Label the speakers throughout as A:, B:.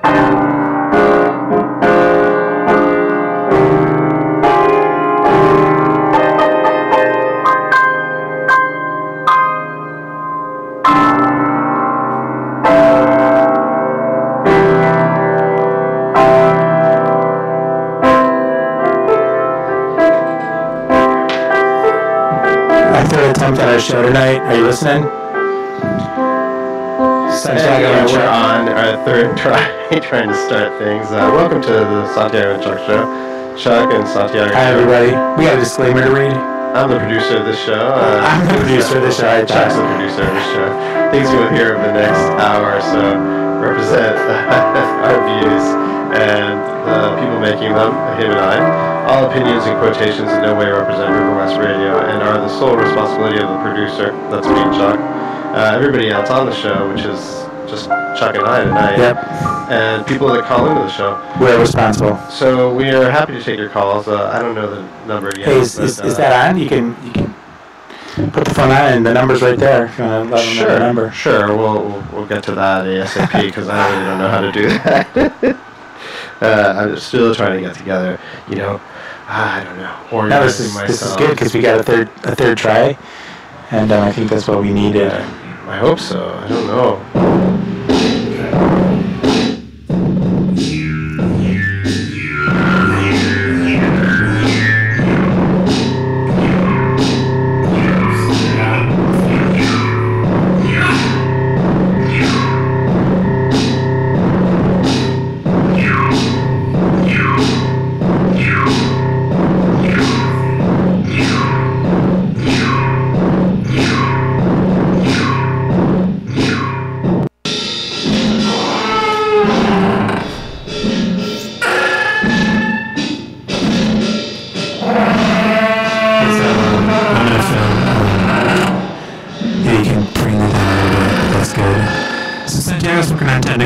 A: At our show tonight. Are you listening?
B: sAnTiago, we're on our third try trying to start things. Welcome to the sAnTiago and CHUCK show. CHUCK and sAnTiago.
A: Hi everybody. We got a disclaimer to read.
B: I'm the producer of this show.
A: I'm the producer of this show.
B: CHUCK's the producer of this show. Things you'll hear over the next hour or so represent our views and the people making them, him and I. All opinions and quotations in no way represent River West Radio and are the sole responsibility of the producer, that's me and CHUCK. Everybody else on the show, which is just CHUCK and I tonight.
A: Yep.
B: And people that call into the show.
A: We're responsible.
B: So we are happy to take your calls. I don't know the number yet.
A: Hey, is that on? You can put the phone on and the number's right there. If you want to let them know the number.
B: Sure. We'll get to that ASAP because I really don't know how to do that. I'm still trying to get together, I don't know.
A: No, this is good because we got a third try, and I think that's what we needed.
B: I hope so. I don't know.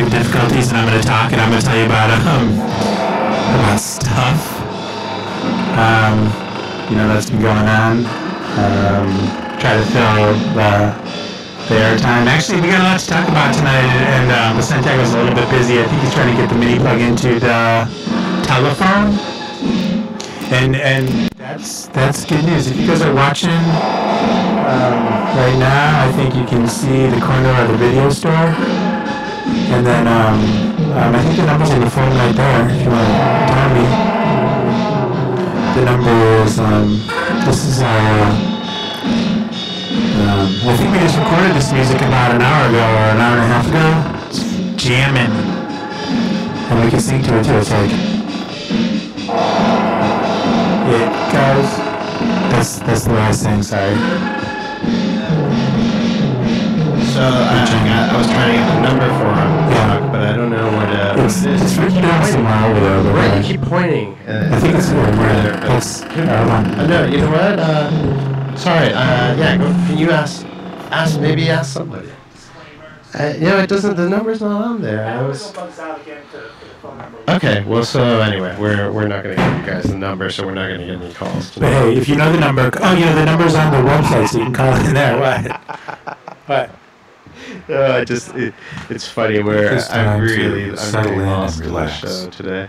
A: Difficulties, and I'm going to talk, and I'm going to tell you about stuff, that's been going on. Try to fill the airtime. Actually, we got a lot to talk about tonight, and sAnTiago's a little bit busy. I think he's trying to get the mini plug into the telephone, and that's good news. If you guys are watching right now, I think you can see the corner of the video store. And then, I think the number's on the phone right there, if you want to tell me. The number is, I think we just recorded this music about an hour ago, or an hour and a half ago. It's jamming. And we can sing to it too, it's like, it goes, that's the way I sing, sorry.
B: So I was trying to get the number for him, but I don't know what it is.
A: It's written down somewhere over there.
B: Right, you keep pointing.
A: I think it's over there.
B: No, you know what? Sorry. Can you ask somebody? It doesn't. The number's not on there. Okay. Well, so anyway, we're not going to give you guys the number, so we're not going to get any calls tonight.
A: But hey, if you know the number, the number's on the website, so you can call in there. What?
B: It's funny where I'm really lost in the show today.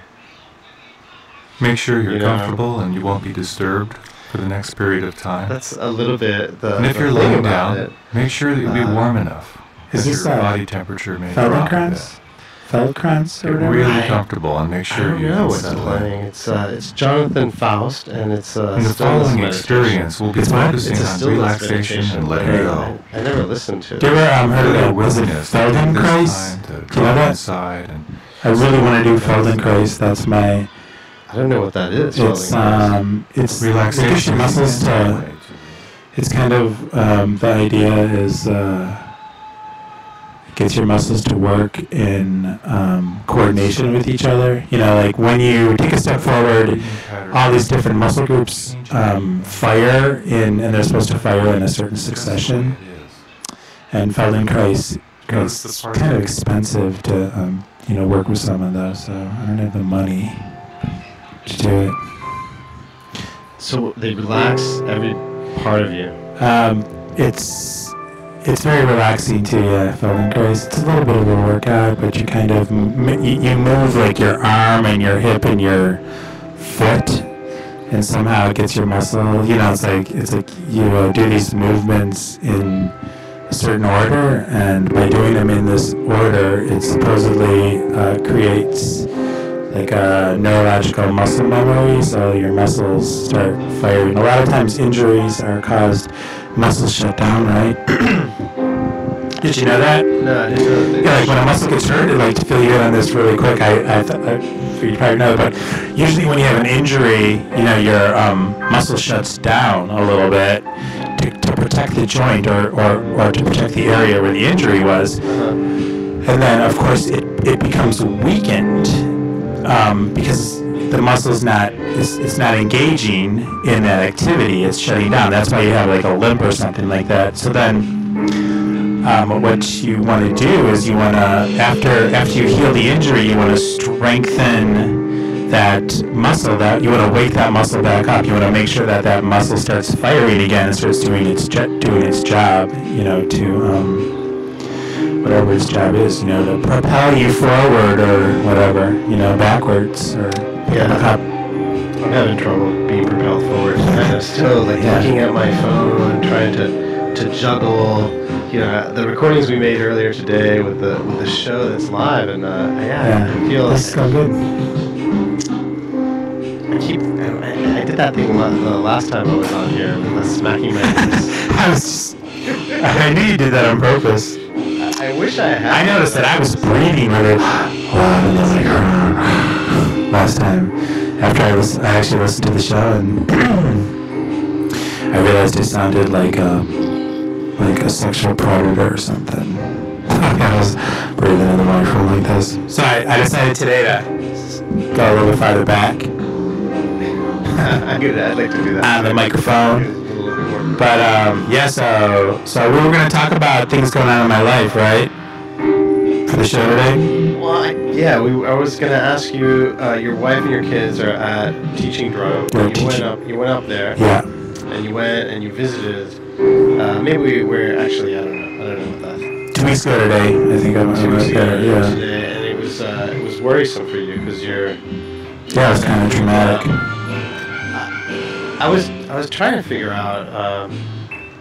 C: Make sure you're comfortable and you won't be disturbed for the next period of time.
B: That's a little bit the
C: And if you're laying down, make sure that you'll be warm enough.
A: Is this
C: your body temperature may drop a bit.
A: Feldenkrais or
C: Get
A: whatever?
C: really comfortable and make sure you can settle in.
B: It's Jonathan Faust, and it's
C: in the following experience, we'll be focusing on relaxation and letting go.
B: I never listened to it.
A: Do you ever heard of that? Was it
C: Willingness
A: Feldenkrais?
C: to
A: Do you know
C: drop
A: that?
C: inside and
A: I really want to do Feldenkrais. That's my.
B: I don't know what that is.
A: It's
C: relaxation.
A: It gives your muscles to. It's kind of the idea is. Gets your muscles to work in coordination with each other. Like when you take a step forward, all these different muscle groups fire and they're supposed to fire in a certain succession. And Feldenkrais is kind of expensive to work with some of those, so I don't have the money to do it.
B: So they relax every part of you.
A: it's very relaxing too. Yeah, Feldenkrais. It's a little bit of a workout, but you kind of you move like your arm and your hip and your foot, and somehow it gets your muscle. You know, it's like you do these movements in a certain order, and by doing them in this order, it supposedly creates like a neurological muscle memory, so your muscles start firing. A lot of times injuries are caused, muscles shut down, right? Did you know that?
B: No, I didn't know that.
A: Yeah, like when a muscle gets hurt, I'd like to fill you in on this really quick. I you probably know, but usually when you have an injury, you know, your muscle shuts down a little bit to protect the joint or to protect the area where the injury was. And then, of course, it becomes weakened. Because the muscle's it's not engaging in that activity, it's shutting down. That's why you have like a limp or something like that. So then what you want to do is you want to, after you heal the injury, you want to strengthen that muscle, that you want to wake that muscle back up. You want to make sure that muscle starts firing again and starts doing its job, you know, to whatever its job is, you know, to propel you forward or whatever, you know, backwards or
B: I'm having trouble being propelled forward. I'm still looking at my phone, trying to juggle, you know, the recordings we made earlier today with the show that's live, and I feel
A: that's so good.
B: I did that thing the last time I was on here, smacking my lips.
A: I knew you did that on purpose.
B: I wish I had.
A: I noticed that I was breathing really loud in the microphone last time. After I actually listened to the show, and I realized it sounded like a sexual predator or something. I was breathing in the microphone like this. So I decided today to go a little bit farther back.
B: I'd like to do that.
A: On the microphone. But so we were going to talk about things going on in my life, right? For the show today?
B: Well, I was going to ask you, your wife and your kids are at teaching drum. You went up there.
A: Yeah.
B: And you went and you visited. Maybe we're actually, I don't know about that.
A: 2 weeks ago today, I think I went there. Yeah.
B: Today, and it was worrisome for you because you're.
A: Yeah, it was kind of traumatic.
B: I was trying to figure out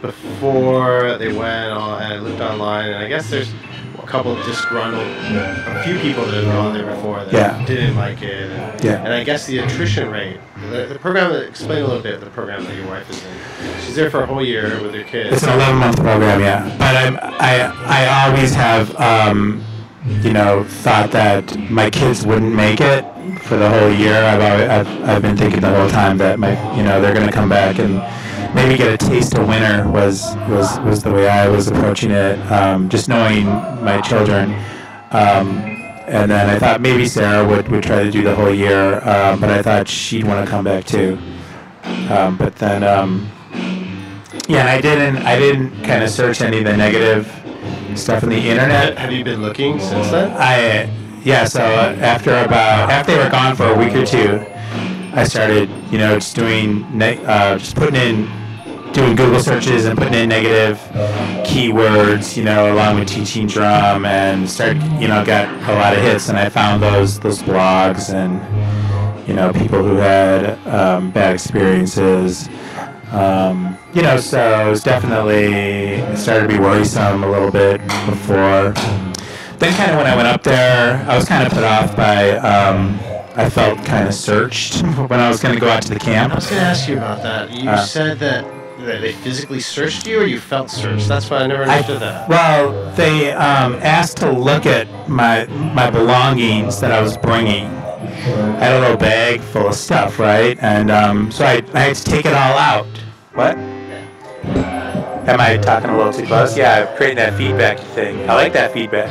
B: before they went, and I looked online, and I guess there's a couple of disgruntled, a few people that have gone there before that didn't like it, and I guess the attrition rate, the program, explain a little bit the program that your wife is in. She's there for a whole year with her kids.
A: It's an 11-month program, yeah. But I always have, you know, thought that my kids wouldn't make it for the whole year. I've been thinking the whole time that they're going to come back and maybe get a taste of winter was the way I was approaching it. Just knowing my children, and then I thought maybe Sarah would try to do the whole year, but I thought she'd want to come back too. But then and I didn't kind of search any of the negative stuff on the internet.
B: Have you been looking since then?
A: So after they were gone for a week or two, I started, you know, just doing doing Google searches and putting in negative keywords, you know, along with teaching drum, and got a lot of hits, and I found those blogs and, you know, people who had bad experiences. You know, so it was it started to be worrisome a little bit before. Then kind of when I went up there, I was kind of put off by, I felt kind of searched when I was going to go out to the camp.
B: I was going to ask you about that. You said that they physically searched you, or you felt searched? That's why I never understood that.
A: Well, they asked to look at my belongings that I was bringing. I had a little bag full of stuff, right? And so I had to take it all out. What? Am I talking a little too close? Yeah, I'm creating that feedback thing. I like that feedback.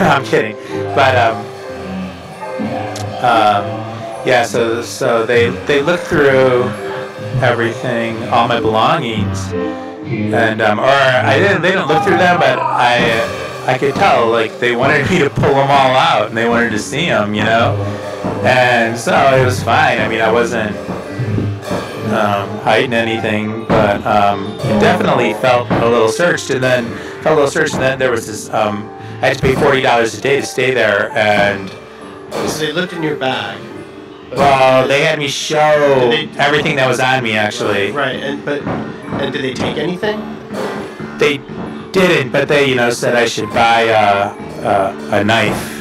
A: I'm kidding. But, so they looked through everything, all my belongings, and, they didn't look through them, but I could tell, like, they wanted me to pull them all out, and they wanted to see them, you know? And so it was fine. I mean, I wasn't hiding anything, but it definitely felt a little searched. And then there was this. I had to pay $40 a day to stay there, and
B: so they looked in your bag.
A: Well, they had me show everything that was on me, actually.
B: Right, and did they take anything?
A: They didn't, but they, said I should buy a knife.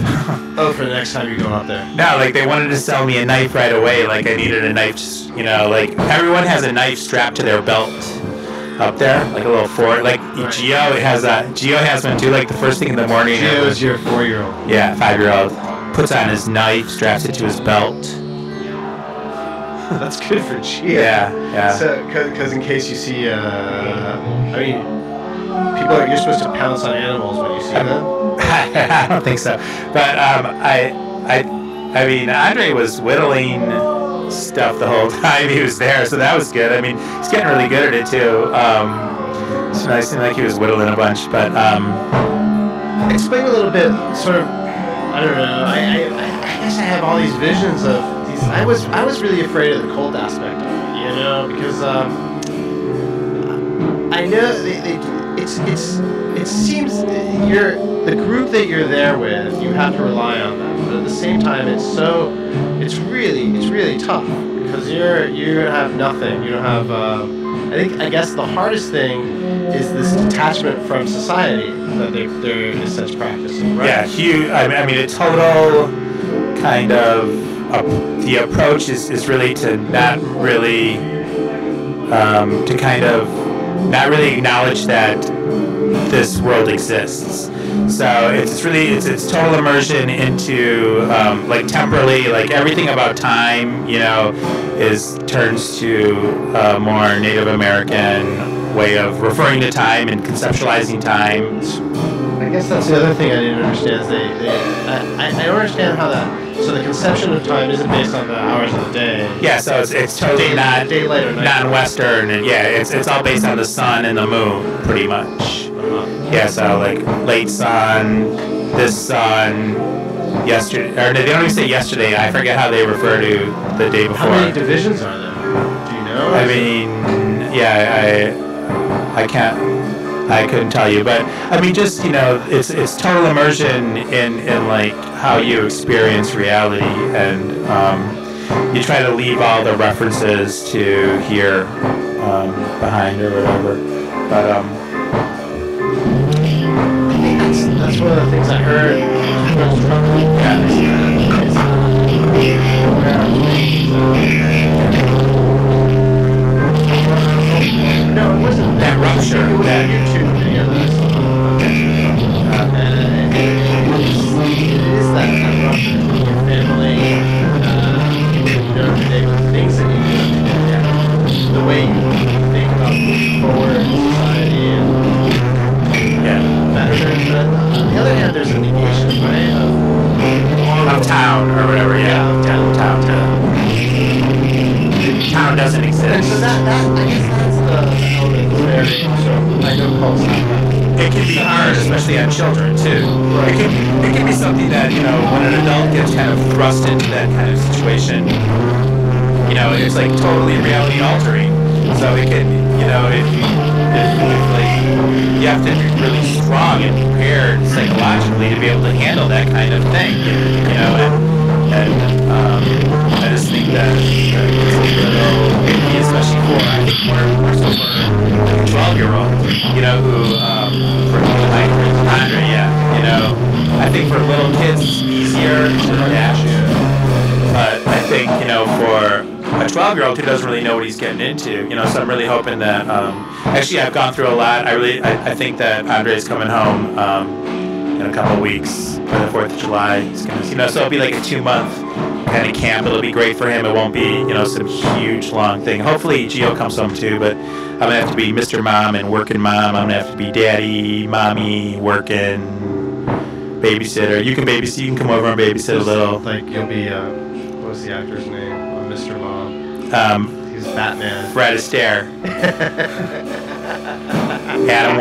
B: Oh, for the next time you're going up there?
A: No, like they wanted to sell me a knife right away. Like I needed a knife, like everyone has a knife strapped to their belt up there, like a little fork. Like Gio has one too. Like the first thing in the morning.
B: Gio is your 4-year-old.
A: Yeah, 5-year-old. Puts on his knife, straps it to his belt.
B: That's good for Gio.
A: Yeah.
B: So, because in case you see, you're supposed to pounce on animals when you see them.
A: I don't think so. But Andre was whittling stuff the whole time he was there, so that was good. He's getting really good at it too. It's nice, seemed like he was whittling a bunch. But
B: explain a little bit, sort of. I don't know. I guess I have all these visions of these. I was really afraid of the cult aspect of it, because I know it seems the group that you're there with, you have to rely on them, but at the same time it's really tough because you have nothing. You don't have. I guess the hardest thing is this detachment from society that they're in a sense practicing, right?
A: Yeah, huge. A total kind of the approach is really to not really to kind of not really acknowledge that this world exists. So it's total immersion into like temporally, like everything about time, turns to a more Native American way of referring to time and conceptualizing time.
B: I guess that's the other thing I didn't understand is I don't understand how that. So the conception of time isn't based on the hours of the day.
A: Yeah, so it's totally not
B: daylight or night.
A: Non-Western, and it's all based on the sun and the moon, pretty much. Yeah, so like late sun, this sun, yesterday, or they don't even say yesterday. I forget how they refer to the day before.
B: How many divisions are there? Do you know?
A: I couldn't tell you, but just it's total immersion in like how you experience reality, and you try to leave all the references to here behind or whatever. But
B: I think that's one of the things I heard. No, it wasn't that rupture. It was a YouTube video that I saw. And it is that rupture in your family. The things that you do, the way you think about moving forward in society, and better than. On the other hand, there's a negation, right?
A: Of town or whatever. Yeah, town. Town doesn't exist.
B: And so I guess that's the element that's very, I know cults have that.
A: It can be hard, especially on children too. Right. It can be something that, when an adult gets kind of thrust into that kind of situation, it's like totally reality altering. So it can, you have to be really strong and prepared psychologically to be able to handle that kind of thing, I just think that it's a little icky, especially more so for a 12-year-old, who, for Andre, I think for little kids it's easier to adapt, but I think, for a 12-year-old who doesn't really know what he's getting into, so I'm really hoping that, actually I've gone through a lot. I think that Andre's coming home in a couple of weeks for the 4th of July. He's gonna, so it'll be like a 2-month kind of camp. It'll be great for him. It won't be, some huge long thing. Hopefully Gio comes home too, but I'm gonna have to be Mr. Mom and working mom. I'm gonna have to be daddy, mommy, working, babysitter. You can babysit. You can come over and babysit a little.
B: Like you'll be, what was the actor's name? Mr. Mom. He's Batman.
A: Fred Astaire. Adam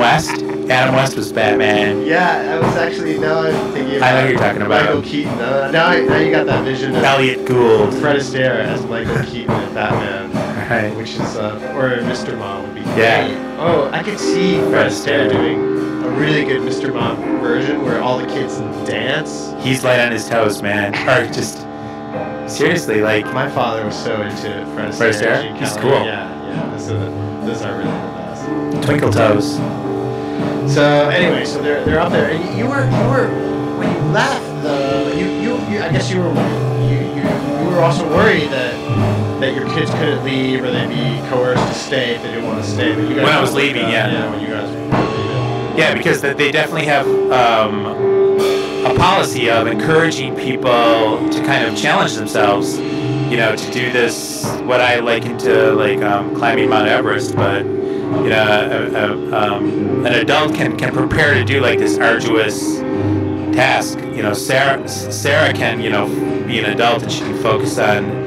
A: West was Batman.
B: Yeah, I was actually, now I'm thinking about
A: I know who you're talking about.
B: Michael Keaton. Now you got that vision of
A: Elliot Gould.
B: Fred Astaire as Michael Keaton and Batman.
A: Right.
B: which is or Mr. Mom would be.
A: Yeah.
B: Oh, I could see Fred Astaire doing a really good Mr. Mom version where all the kids dance.
A: He's light on his toes, man. Or just seriously, like
B: My father was so into Fred
A: Fred
B: Astaire.
A: Astaire?
B: Gene
A: He's
B: Kelly.
A: cool.
B: Yeah. Those are really the best.
A: twinkle toes.
B: So anyway, so they're up there, and you were when you left. I guess you were also worried that your kids couldn't leave or they'd be coerced to stay if they didn't want to stay. But you guys
A: When I was leaving, yeah.
B: Yeah, when you guys were leaving.
A: Yeah, because they definitely have a policy of encouraging people to kind of challenge themselves, to do this, what I liken to climbing Mount Everest, but an adult can prepare to do like this arduous task. Sarah can be an adult and she can focus on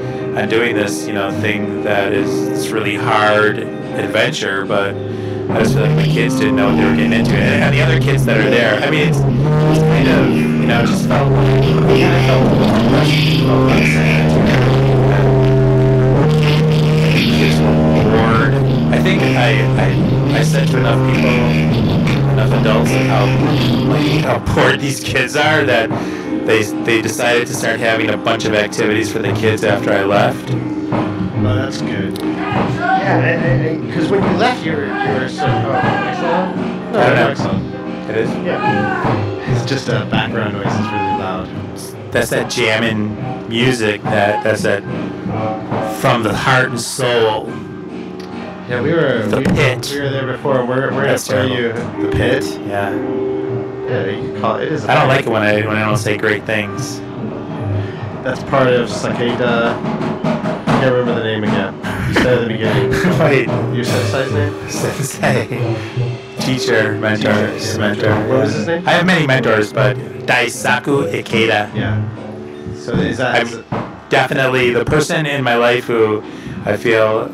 A: doing this thing that is this really hard adventure, but I just feel like my kids didn't know what they were getting into, and the other kids that are there, I mean, it's kind of just felt kids were bored. I think I said to enough people, enough adults, how bored these kids are that they decided to start having a bunch of activities for the kids after I left.
B: Well, that's good. Yeah, because when you left, you were so. No,
A: I don't know. It is?
B: Yeah. It's just a background noise. It's really loud.
A: That's that jamming music. That's that from the heart and soul.
B: Yeah, we were
A: pit.
B: We were there before. We're gonna tell you
A: the pit. Yeah.
B: Yeah, you can call it. It is.
A: I don't like it when I don't say great things.
B: That's part of sAnTiago. I can't remember the name again. You said at the beginning.
A: Wait.
B: Your sensei's name?
A: Sensei. Teacher, mentor, mentor.
B: What was his name?
A: I have many mentors, but Daisaku Ikeda.
B: Yeah. So is that?
A: Definitely the person in my life who I feel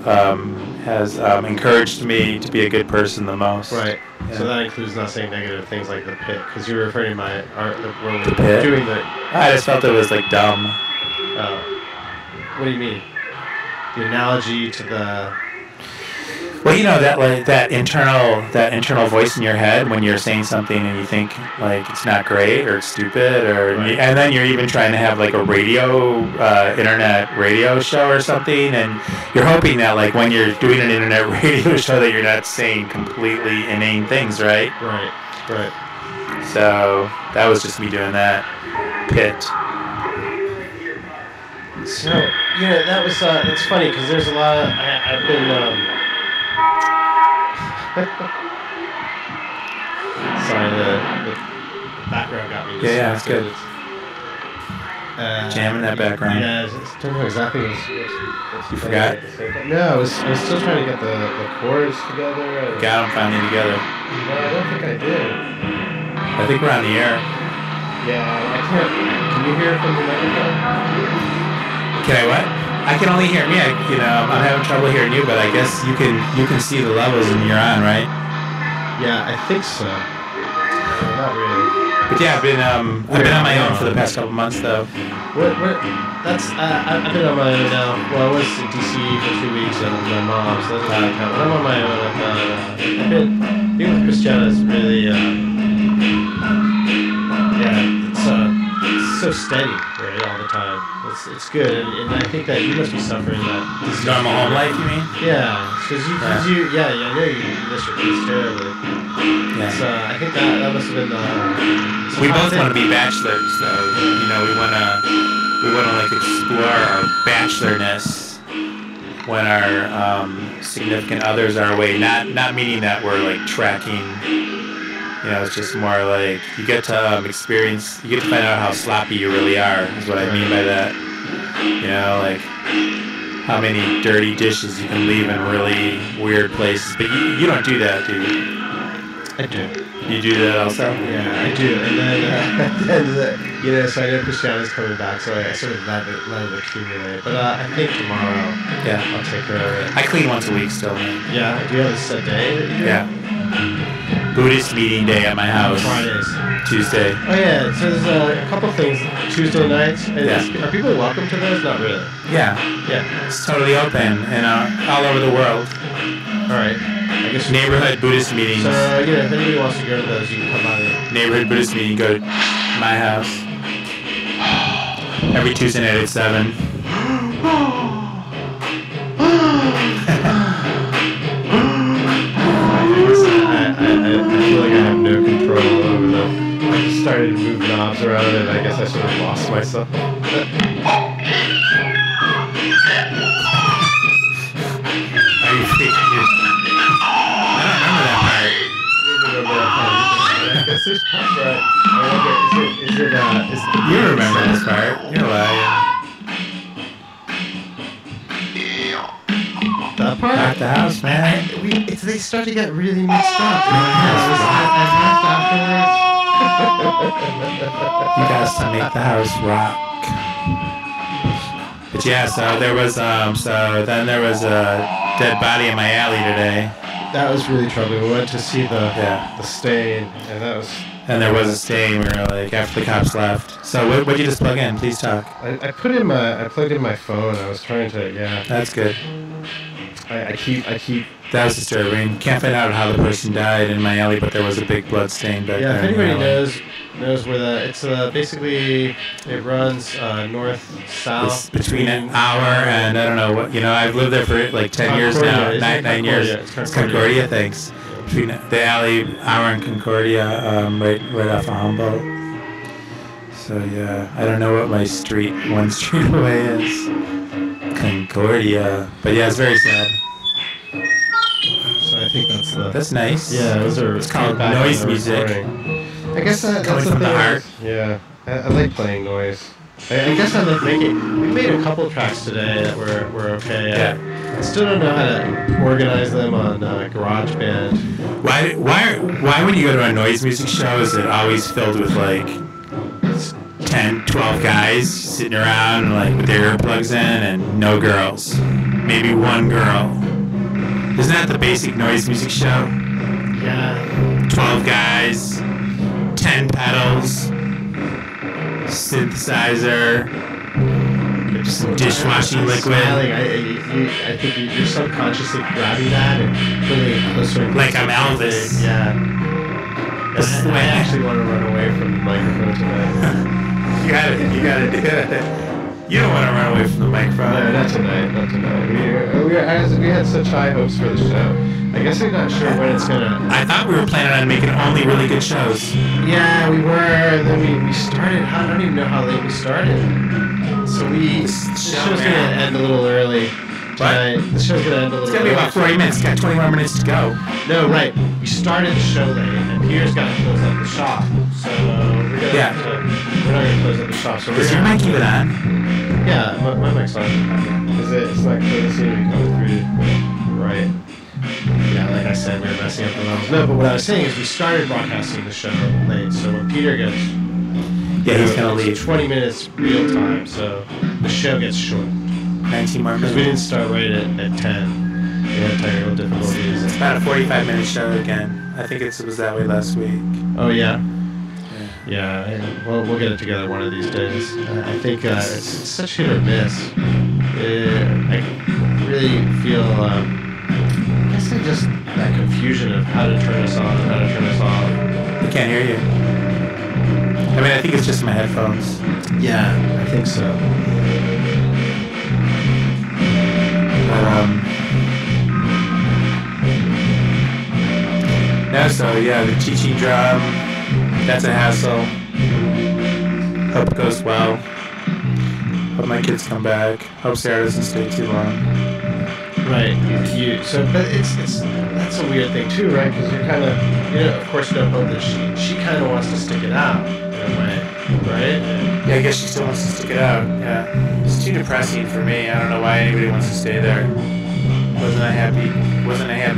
A: has encouraged me to be a good person the most.
B: Right.
A: Yeah.
B: So that includes not saying negative things like the pit, because you were referring to my art where we
A: The
B: were
A: pit?
B: doing the.
A: I just felt it was like dumb.
B: What do you mean? The analogy to the.
A: Well, that internal voice in your head when you're saying something and you think like it's not great or it's stupid
B: Right.
A: and then you're even trying to have like a internet radio show or something, and you're hoping that like when you're doing an internet radio show that you're not saying completely inane things, right?
B: Right.
A: So that was just me doing that. Pit.
B: So that's funny because there's a lot of I've been. Sorry, the background got me.
A: Yeah, it's good. Jamming that background.
B: Yeah, I don't know exactly what's
A: You forgot?
B: No, I was still trying to get the chords together.
A: Got them finally together.
B: No, I don't think I did.
A: I think we're on the air.
B: Yeah, I can't. Can you hear from the microphone?
A: Can I what? I can only hear me. I'm having trouble hearing you, but I guess you can see the levels and you're on, right?
B: Yeah, I think so. Not really.
A: But yeah, I've been on my own for the past couple months though.
B: I've been on my own now. Well, I was in DC for 2 weeks and my mom, so that's not count. But I'm on my own. I've been being with Christiana is really it's so steady, right, all the time. It's good, and I think that you must be suffering that.
A: Normal home life, you mean?
B: Yeah, because I know you miss your kids terribly.
A: Yeah.
B: So I think that must have been
A: We both want to be bachelors, though. We wanna like explore our bachelorness when our significant others are away. Not meaning that we're like tracking. It's just more like you get to experience, you get to find out how sloppy you really are, is what I mean by that. Like how many dirty dishes you can leave in really weird places. But you don't do that, do you?
B: I do.
A: You do that also?
B: Yeah, I do. And then, so I know Christiana's coming back, so I sort of let it accumulate. But I think tomorrow, I'll take her of it.
A: I clean once a week still, man.
B: Yeah, do you have a set day that you do?
A: Yeah. Buddhist meeting day at my house.
B: Fridays.
A: Tuesday.
B: Oh yeah, so there's a couple things. Tuesday nights. And are people welcome to those? Not really.
A: Yeah.
B: Yeah.
A: It's totally open and all over the world.
B: All right. I guess
A: neighborhood Buddhist meetings.
B: So if anybody wants to go to those, you can come by.
A: Neighborhood Buddhist meeting. Go to my house every Tuesday night at 7.
B: I feel like I have no control over them. I just started to move knobs around and I guess I sort of lost myself.
A: Are you faking it? I don't remember that part.
B: I guess this part, right? I wonder, is it
A: you remember this part. You're lying.
B: That part?
A: At the house, man.
B: They start to get really mixed up.
A: You guys to make the house rock. But yeah, so there was then there was a dead body in my alley today.
B: That was really troubling. We went to see the stain, and that was.
A: And there was a stain. We were like after the cops left. So what'd you just plug in? Please talk.
B: I plugged in my phone. I was trying to
A: That's good.
B: I keep.
A: That was disturbing. Can't find out how the person died in my alley, but there was a big blood stain back there.
B: Yeah, if anybody knows where it's basically it runs north south.
A: It's between an hour and I don't know what I've lived there for like 10 years now, 9 years. It's Concordia, thanks. Between the alley, hour and Concordia, right off of Humboldt. So yeah, I don't know what my street, one street away is. Concordia, but yeah, it's very sad.
B: So I think
A: that's nice.
B: Yeah,
A: it's called noise music.
B: I guess that's
A: coming from the heart.
B: Yeah, I like playing noise. I guess I like making. We made a couple tracks today that were okay.
A: Yeah.
B: I still don't know how to organize them on GarageBand.
A: Why when you go to a noise music show is it always filled with like 10, 12 guys sitting around like with their earplugs in and no girls? Maybe one girl. Isn't that the basic noise music show?
B: Yeah.
A: 12 guys, 10 pedals, synthesizer, some dishwashing liquid.
B: I think you're subconsciously grabbing that and putting it closer.
A: Like I'm Elvis.
B: Yeah. I actually want to run away from the microphone tonight.
A: You gotta do it. You don't want to run away from the microphone.
B: No, not tonight. We had such high hopes for the show. I guess I'm not sure when it's gonna.
A: I thought we were planning on making only really good shows.
B: Yeah, we were. And then we started. I don't even know how late we started. So the show's gonna end a little early tonight. The show's gonna end a little.
A: It's gonna be about 40 minutes. It's got 20 more minutes to go.
B: No, right. We started the show late, and Peter's got to close up the shop. So we're not gonna close up the shop. So
A: Does your mic keep it on?
B: Yeah, my mic's on. It's not clear to see me coming through. Right. Yeah, like I said, we were messing up the levels. No, but what I was saying is we started broadcasting the show late, so when Peter gets...
A: Yeah, he's going to leave.
B: 20 minutes real time, so the show gets shortened.
A: 19 more minutes.
B: Because we didn't start right at 10. We had technical difficulties.
A: It's about a 45-minute show again. I think it was that way last week.
B: Oh, yeah? Yeah, we'll get it together one of these days. I think it's such hit or miss. I really feel... I guess just that confusion of how to turn us on and how to turn us off.
A: I can't hear you. I mean, I think it's just my headphones.
B: Yeah, I think so.
A: But, so yeah, the Chi-Chi drum, that's a hassle. Hope it goes well. Hope my kids come back. Hope Sarah doesn't stay too long.
B: Right. But that's a weird thing too, right? Because you're kind of, of course you don't hope that she kind of wants to stick it out in a way, right?
A: Yeah, I guess she still wants to stick it out. Yeah. It's too depressing for me. I don't know why anybody wants to stay there. Wasn't a happy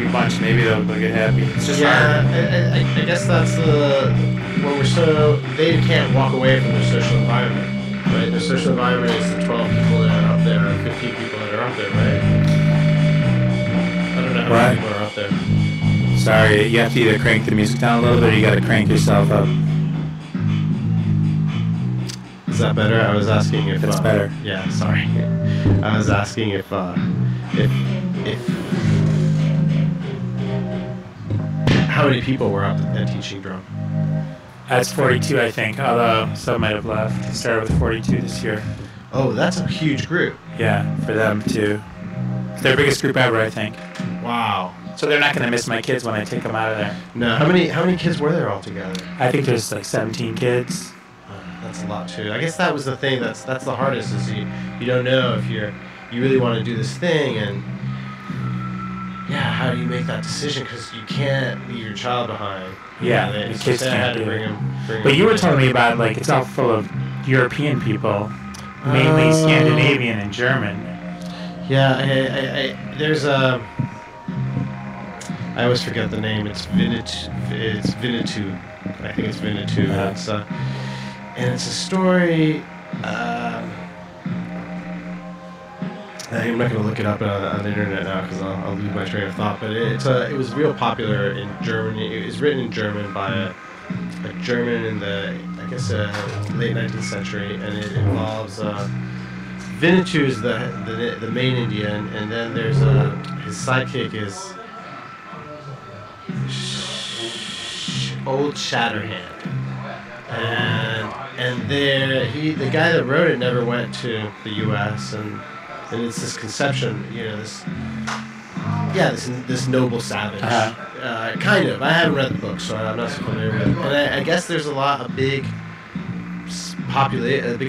A: bunch. Maybe they'll get happy. It's just hard.
B: I guess that's they can't walk away from their social environment, right? Their social environment is the 12 people that are up there, or 15 people that are up there, right? I don't know how many people are up there.
A: Sorry, you have to either crank the music down a little bit or you gotta crank yourself up.
B: that better? I was asking if...
A: That's better.
B: Yeah, sorry. I was asking if how many people were up at teaching drum?
A: That's 42, I think, although some might have left. It started with 42 this year.
B: Oh, that's a huge group.
A: Yeah, for them, too. It's their biggest group ever, I think.
B: Wow.
A: So they're not going to miss my kids when I take them out of there.
B: No, how many kids were there altogether?
A: I think there's like 17 kids.
B: That's a lot, too. I guess that was the thing that's the hardest, is you don't know if you really want to do this thing, and yeah, how do you make that decision? Because you can't leave your child behind.
A: Yeah,
B: the
A: kids can't do
B: bring
A: it.
B: them.
A: But you were telling me about, like, it's all full of European people, mainly Scandinavian and German.
B: Yeah, I there's a... I always forget the name. It's Vinatu. I think it's Vinatu. And it's a story... I'm not going to look it up on the internet now because I'll lose my train of thought. But it was real popular in Germany. It was written in German by a German in the, I guess, late 19th century, and it involves Vinatu is the main Indian, and then there's his sidekick is Old Shatterhand, and the guy that wrote it never went to the U.S. and it's this conception, this noble savage, kind of. I haven't read the book, so I'm not so familiar with it. And I guess there's a big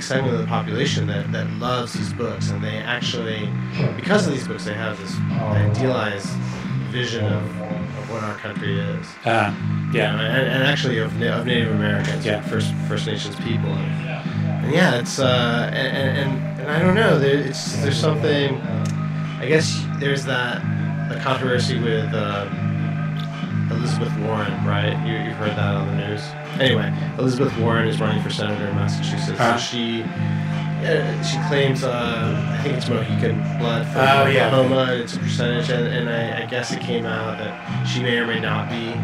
B: segment of the population that loves these books, and they actually, because of these books, they have this idealized vision of what our country is. And actually of Native Americans, First Nations people. And yeah, it's and I don't know. There's something. I guess there's the controversy with Elizabeth Warren, right? You've heard that on the news. Anyway, Elizabeth Warren is running for senator in Massachusetts. So she claims I think it's Mohican blood from Oklahoma, and it's a percentage. And I guess it came out that she may or may not be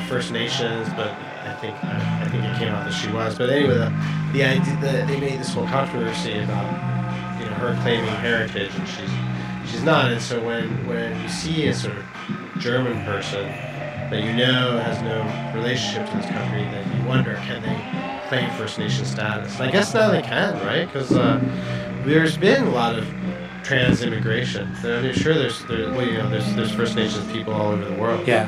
B: First Nations, but I think it came out that she was. But anyway, the idea that they made this whole controversy about her claiming heritage, and she's not. And so when you see a sort of German person that has no relationship to this country, then you wonder, can they claim First Nation status? And I guess now they can, right? Because there's been a lot of trans immigration. I'm sure there's First Nations people all over the world.
A: Yeah.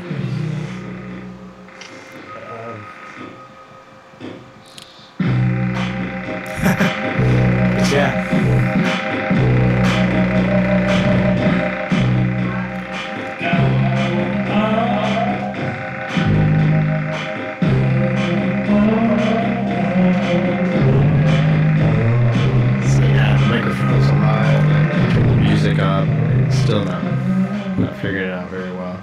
A: Yeah.
B: So yeah, the microphone's alive, the music up. It's still not figuring it out very well.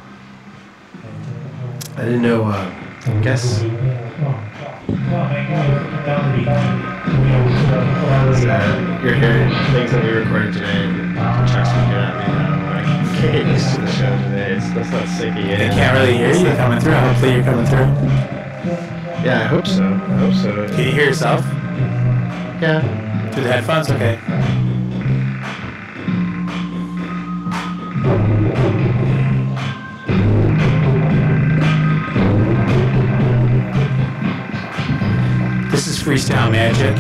B: I didn't know. I guess. You're hearing things that we recorded today, and Chuck's looking at me now. I can't get used to the show today. That's not sinking in.
A: They can't really hear you coming through. Hopefully you're coming through.
B: Yeah, I hope so.
A: Can you hear yourself?
B: Yeah.
A: Through the headphones? Okay. This is Freestyle Magic.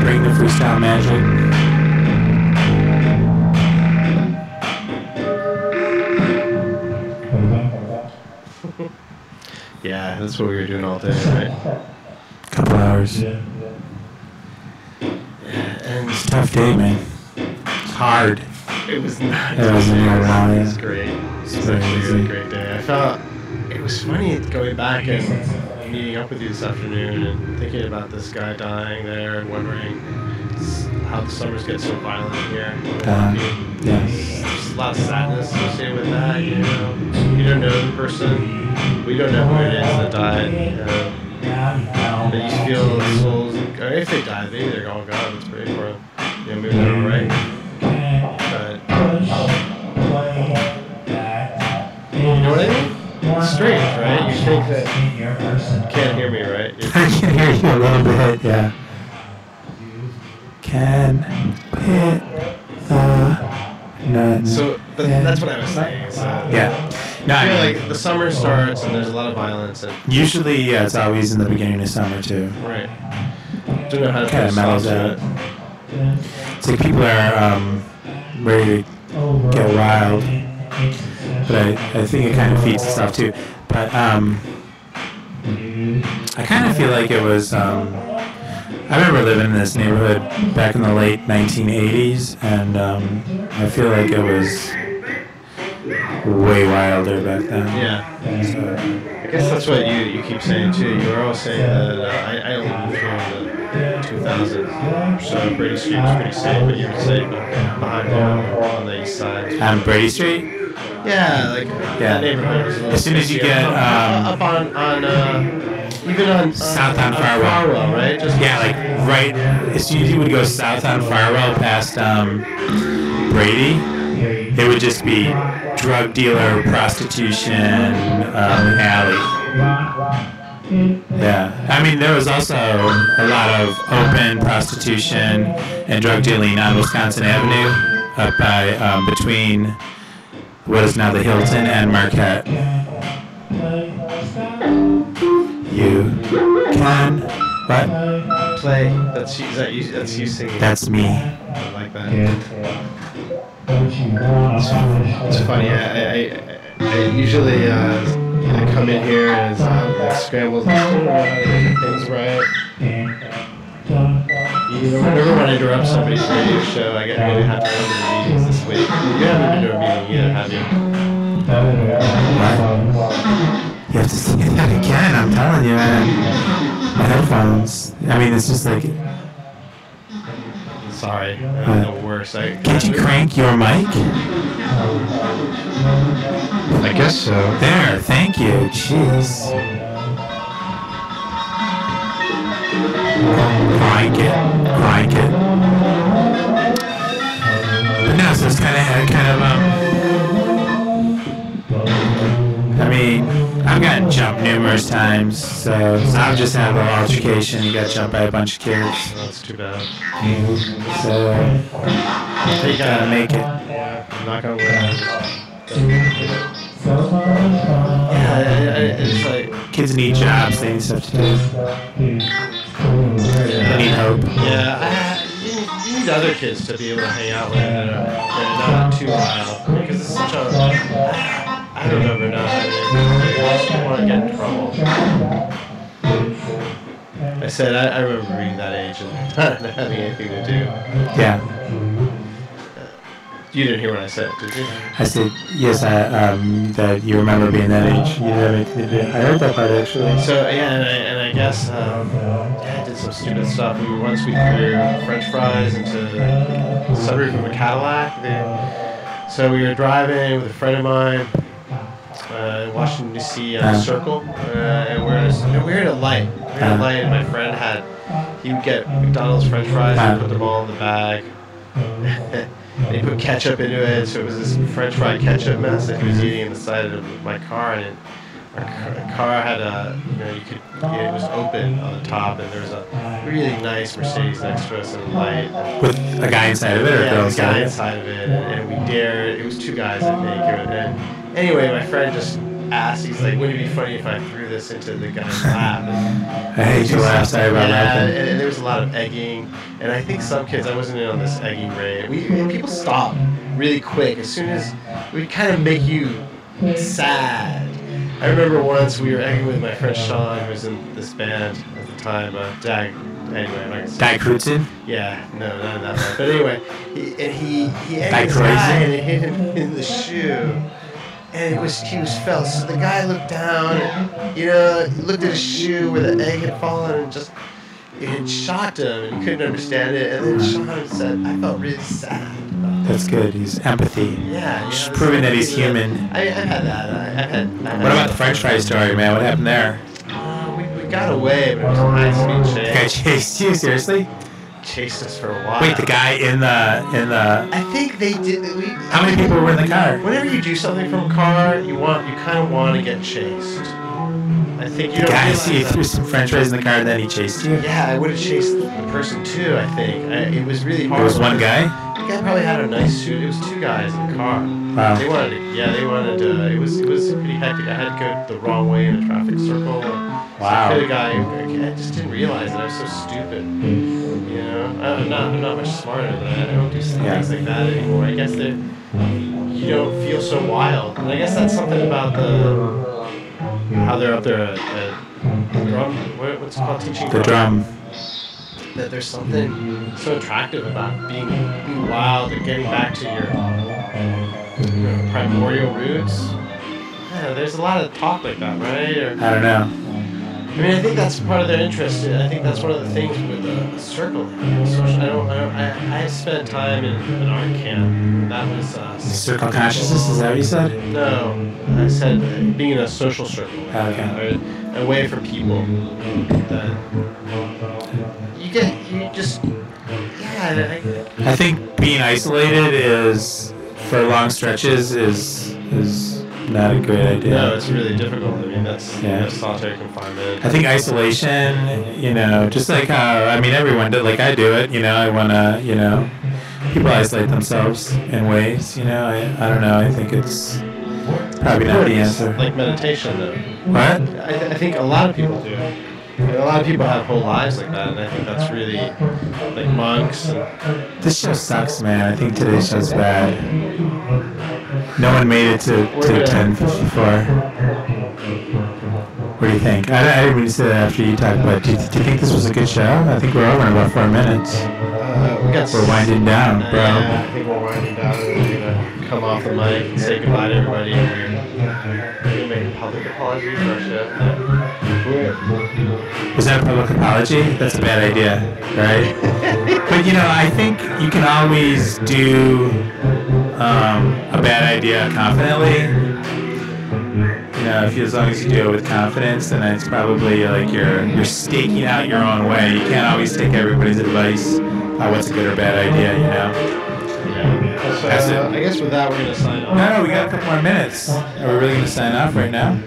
A: Bring the freestyle magic.
B: Yeah, that's what we were doing all day, right?
A: Couple hours.
B: Yeah, and
A: It's a tough day, man. It's hard.
B: it was not.
A: It was
B: It was great. It was actually a really great day. I felt it was funny going back and meeting up with you this afternoon and thinking about this guy dying there and wondering how the summers get so violent here. There's a lot of sadness associated with that. You don't know the person. We don't know who it is that died. But you feel the souls, or if they died, maybe they're all gone. Let's pray for them. Maybe they're alright. But what I mean? It's strange, right? You think that you can't hear me, right?
A: I can hear you a little bit, yeah. Can hit the nuts.
B: So that's what I was saying. So,
A: Yeah. No,
B: I
A: I
B: feel
A: mean,
B: like the summer starts and there's a lot of violence. And,
A: usually, yeah, it's always in the beginning of summer, too.
B: right. Don't know how to
A: Kind of
B: put a
A: mellows
B: stop to
A: out.
B: it.
A: It's like people are ready to get wild. But I think it kind of feeds itself, too. But I kind of feel like it was... I remember living in this neighborhood back in the late 1980s, and I feel like it was way wilder back then.
B: Yeah.
A: So,
B: I guess that's what you keep saying too. You were always saying that I only moved here in the 2000s, so Brady Street was pretty safe, but you would say behind on the east side.
A: on Brady Street?
B: Yeah, like that neighborhood. Was a little
A: As soon as you
B: sketchier.
A: get
B: up on even on
A: south on Farwell,
B: right? Just
A: yeah, like right as soon as you would go south on Farwell past Brady, it would just be drug dealer, prostitution, alley. Yeah, I mean there was also a lot of open prostitution and drug dealing on Wisconsin Avenue, up by between what is now the Hilton and Marquette. You can what?
B: play. That's you singing.
A: That's me.
B: I like that. It's funny. I usually come in here and like scramble things right. Whenever when I interrupt somebody's radio show, I'm gonna have to come to the meetings this week. You haven't been to a meeting yet, have you?
A: What? You have to sing that again, I'm telling you, man. My headphones. I mean, it's just like...
B: Sorry, I'm the worst.
A: Can't you crank your mic?
B: I guess so.
A: There, thank you. Jeez. Crank it. But no, so it's kind of, I mean, I've gotten jumped numerous times, so I've just had a little altercation. You got jumped by a bunch of kids.
B: That's too bad.
A: So, you gotta make it.
B: Yeah, I'm not gonna win. Yeah, it's like...
A: Kids need jobs, they need stuff to do. They need hope.
B: Yeah, you need other kids to be able to hang out with that are not too wild. Because it's such a... I remember now. I just don't want to get in trouble. I said I remember being that age and not having anything to do.
A: Yeah.
B: You didn't hear what I said, did you?
A: I said, yes, that you remember being that age. You didn't have anything to do. I heard that part, actually.
B: So, yeah, and I guess I did some stupid stuff. Once we threw French fries into the sunroof of a Cadillac. So we were driving with a friend of mine in Washington, D.C. on a circle. And we're at a light. And my friend he would get McDonald's French fries and put them all in the bag. They put ketchup into it, so it was this French fry ketchup mess that he was eating in the side of my car, and our car had it was open on the top, and there was a really nice Mercedes next to us in a light.
A: With a guy inside of it, or
B: yeah, a guy inside of it, and we dared. It was two guys that make it, and anyway, my friend just asked. He's like, "Wouldn't it be funny if I threw this into the guy's lap?"
A: I hate to laugh. Sorry about that.
B: And there was a lot of egging, and I think some kids. I wasn't in on this egging rate. People stopped really quick as soon as we kind of make you sad. I remember once we were egging with my friend Sean, who was in this band at the time. Dag. Anyway, I'm not gonna say.
A: Dag Crutzen?
B: Yeah, no, not in that band. But anyway, he egged this guy and it hit him in the shoe. And he was felt. So the guy looked down, and, looked at his shoe where the egg had fallen, and it shocked him, and he couldn't understand it. And then Sean said, "I felt really sad."
A: That's good. He's empathy.
B: Yeah,
A: just proving that he's human.
B: I've had that. I've had
A: what about the French fry story, man? What happened there?
B: We got away, but it was a high-speed chase.
A: The guy chased you? Seriously?
B: chased us for a while.
A: Wait, the guy in the.
B: I think they did.
A: How many people were in the car?
B: Whenever you do something from a car, you kind of want to get chased. I think you
A: The
B: don't
A: guy,
B: realize
A: see, you
B: that.
A: threw some French fries in the car and then he chased you.
B: Yeah, I would have chased the person too. I think it was really hard.
A: It was one guy.
B: The guy probably had a nice suit. It was two guys in the car.
A: Wow.
B: They wanted. It was pretty hectic. I had to go the wrong way in a traffic circle.
A: Wow.
B: So the guy, I just didn't realize that I was so stupid. You know, I'm not much smarter than that. I don't do things like that anymore. I guess that you don't feel so wild, and I guess that's something about how they're up there at drum. What's it called? Teaching
A: The drum.
B: That there's something so attractive about being wild and getting back to your primordial roots. Yeah, there's a lot of talk like that, right?
A: I don't know.
B: I mean, I think that's part of their interest. I think that's one of the things with the circle. I spent time in an art camp. That was
A: Circle consciousness, is that what you said?
B: No, I said being in a social circle,
A: Okay.
B: or away from people. That you just
A: I think being isolated is, for long stretches, is not a great idea.
B: No, it's really difficult. I mean, that's
A: Yeah.
B: solitary confinement.
A: I think isolation, just like how, everyone did, like I do it, I want to, people isolate themselves in ways, I don't know, I think it's probably not the answer.
B: Like meditation, though.
A: What?
B: I think a lot of people do. A lot of people have whole lives like that, and I think that's really, like monks.
A: This show sucks, man. I think today's show's bad. No one made it to 10:54. What do you think? I didn't mean to say that after you talked, but do you think this was a good show? I think we're over in about 4 minutes. We're winding down, bro.
B: Yeah, I think we're winding down. We're going to come off the mic and say goodbye to everybody. We're going to make a public apology for our show.
A: Was that a public apology? That's a bad idea, right? But I think you can always do a bad idea confidently. As long as you do it with confidence, then it's probably like you're staking out your own way. You can't always take everybody's advice on what's a good or bad idea,
B: Yeah. So,
A: That's it.
B: I guess with that we're going to sign off.
A: No, we got a couple more minutes. Are we really going to sign off right now?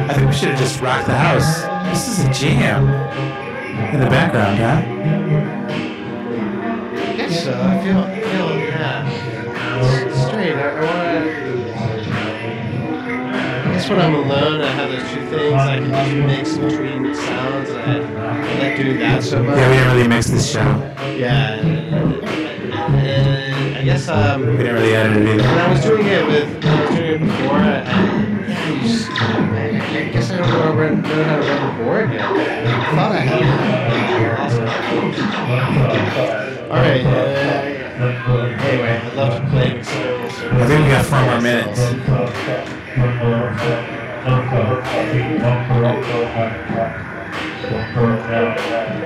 A: I think we should have just rocked the house. This is a jam in the background, huh?
B: I guess so. I feel yeah. It's straight. I guess when I'm alone, I have those two things. I can just mix between sounds, and I like doing that so much.
A: Yeah, we didn't really mix this show.
B: Yeah. And I guess
A: We didn't really edit it either.
B: when I was doing it before, I guess I don't know how to run the board yet. I thought I had it. All right. Anyway, I'd love to play with some.
A: I think we got 4 more minutes.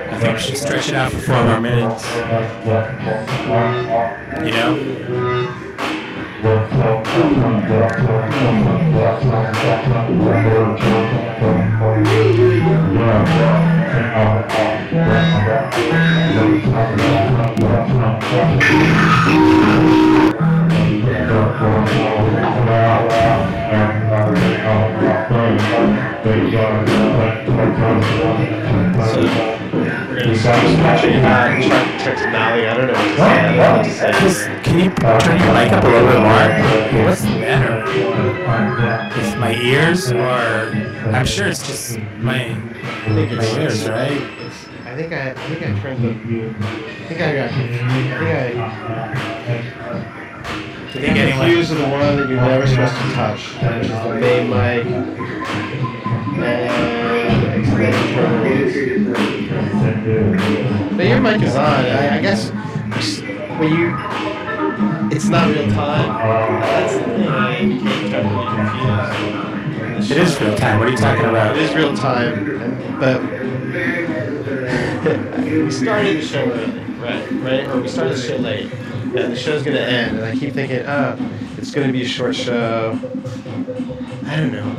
A: I think we should stretch it out for 4 more minutes.
B: So we're going to start watching Chuck Nally. I don't know what to say.
A: Can you turn your mic up a little bit more? What's the matter? With my ears, or I'm sure it's just my ears, right?
B: I think I turned the. The fuse of the one that you're never supposed to touch, which is the main mic, and extended terminals. But your mic is on. I guess when it's not real time. That's the thing. I became totally confused.
A: It is real time. What are you talking about?
B: It is real time, but we started the show early, right? Or we started the show late. And the show's gonna end, and I keep thinking, it's gonna be a short show. I don't know.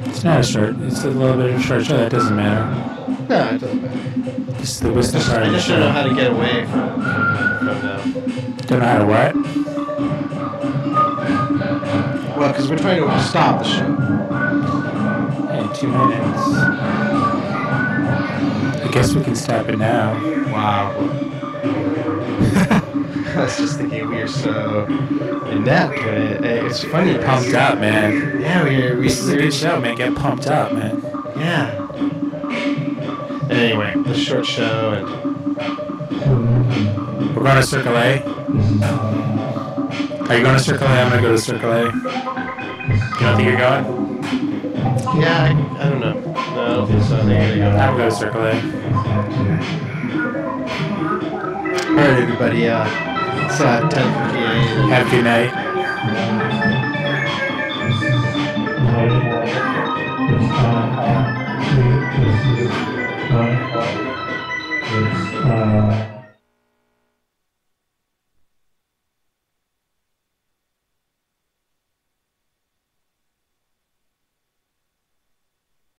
A: It's not a short. It's a little bit of a short show. That doesn't matter.
B: No, it doesn't matter.
A: This is the wisdom part
B: I
A: of the
B: just don't know
A: show.
B: how to get away from
A: Don't know how to what?
B: Well, because we're trying to stop the show.
A: Hey, 2 minutes. I guess we can stop it now.
B: Wow. I was just thinking we are so inept. It's funny.
A: Pumped up, man.
B: Yeah,
A: This is a good show, man. Get pumped up, man.
B: Yeah. Anyway, the short show and.
A: We're going to Circle A. Are you going to Circle A? I'm going to go to Circle A. You don't think you're going?
B: Yeah, I don't know. No, I don't think so. I think you're gonna
A: I'm going to Circle A.
B: All right, everybody. It's 10:58.
A: Have a good night.
D: Thank you.